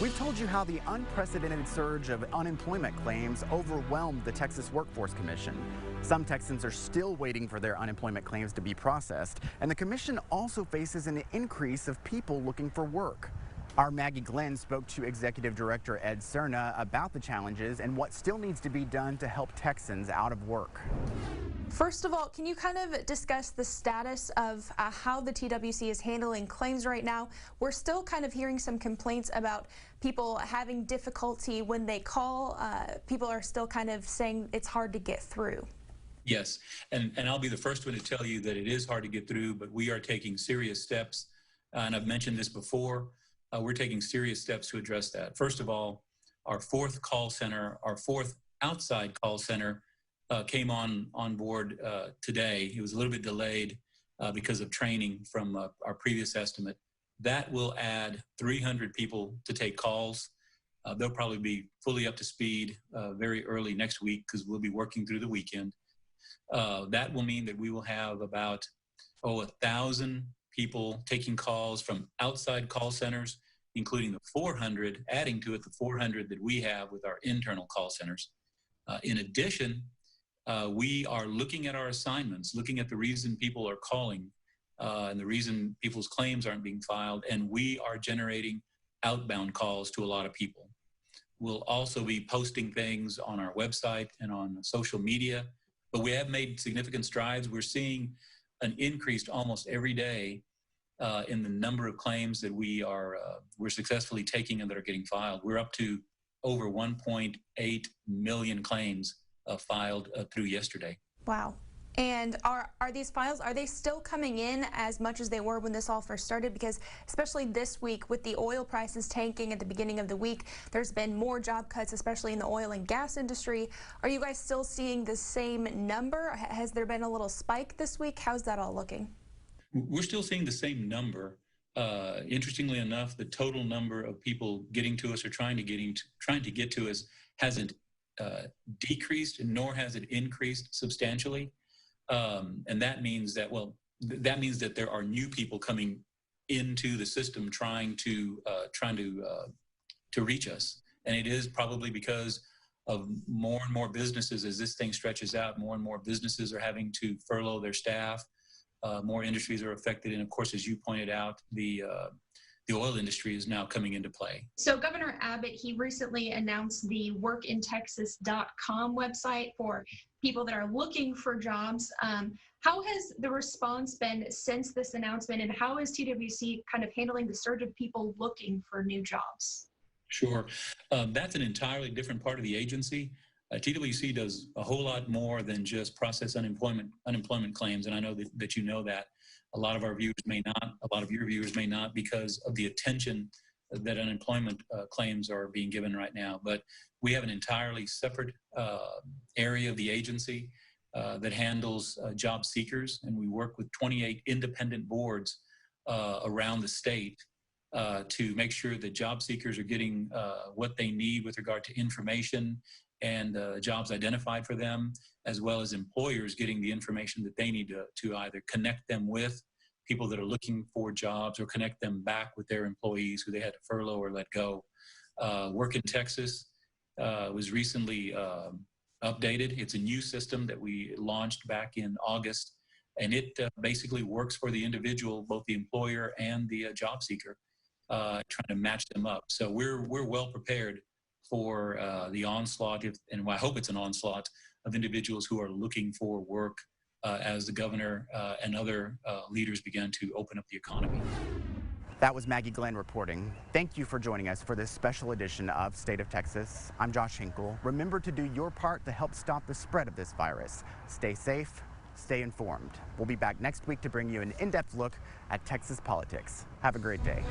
We've told you how the unprecedented surge of unemployment claims overwhelmed the Texas Workforce Commission. Some Texans are still waiting for their unemployment claims to be processed, and the commission also faces an increase of people looking for work. Our Maggie Glenn spoke to Executive Director Ed Serna about the challenges and what still needs to be done to help Texans out of work. First of all, can you kind of discuss the status of how the TWC is handling claims right now? We're still kind of hearing some complaints about people having difficulty when they call. People are still kind of saying it's hard to get through. Yes, and I'll be the first one to tell you that it is hard to get through, but we are taking serious steps, and I've mentioned this before. We're taking serious steps to address that. First of all, our fourth outside call center came on board today. It was a little bit delayed because of training from our previous estimate. That will add 300 people to take calls. They'll probably be fully up to speed very early next week because we'll be working through the weekend. That will mean that we will have about 1,000 people taking calls from outside call centers, including the 400, adding to it the 400 that we have with our internal call centers. In addition, we are looking at our assignments, looking at the reason people are calling and the reason people's claims aren't being filed, and we are generating outbound calls to a lot of people. We'll also be posting things on our website and on social media, but we have made significant strides. We're seeing an increase almost every day in the number of claims that we're successfully taking and that are getting filed. We're up to over 1.8 million claims filed through yesterday. Wow. And are these files, are they still coming in as much as they were when this all first started? Because especially this week with the oil prices tanking at the beginning of the week, there's been more job cuts, especially in the oil and gas industry. Are you guys still seeing the same number? Has there been a little spike this week? How's that all looking? We're still seeing the same number. Interestingly enough, the total number of people getting to us or trying to get to us hasn't decreased, nor has it increased substantially. And that means that, that there are new people coming into the system trying to reach us. And it is probably because of more and more businesses, as this thing stretches out, more and more businesses are having to furlough their staff. More industries are affected. And of course, as you pointed out, the oil industry is now coming into play. So Governor Abbott, he recently announced the workintexas.com website for people that are looking for jobs. How has the response been since this announcement, and how is TWC kind of handling the surge of people looking for new jobs? Sure. That's an entirely different part of the agency. TWC does a whole lot more than just process unemployment claims, and I know that you know that. A lot of our viewers may not, a lot of your viewers may not, because of the attention that unemployment claims are being given right now. But we have an entirely separate area of the agency that handles job seekers, and we work with 28 independent boards around the state to make sure that job seekers are getting what they need with regard to information and jobs identified for them, as well as employers getting the information that they need to either connect them with people that are looking for jobs or connect them back with their employees who they had to furlough or let go. Work in Texas was recently updated. It's a new system that we launched back in August, and it basically works for the individual, both the employer and the job seeker, trying to match them up. So we're well prepared for the onslaught, and I hope it's an onslaught, of individuals who are looking for work as the governor and other leaders began to open up the economy. That was Maggie Glenn reporting. Thank you for joining us for this special edition of State of Texas. I'm Josh Hinkle. Remember to do your part to help stop the spread of this virus. Stay safe, stay informed. We'll be back next week to bring you an in-depth look at Texas politics. Have a great day.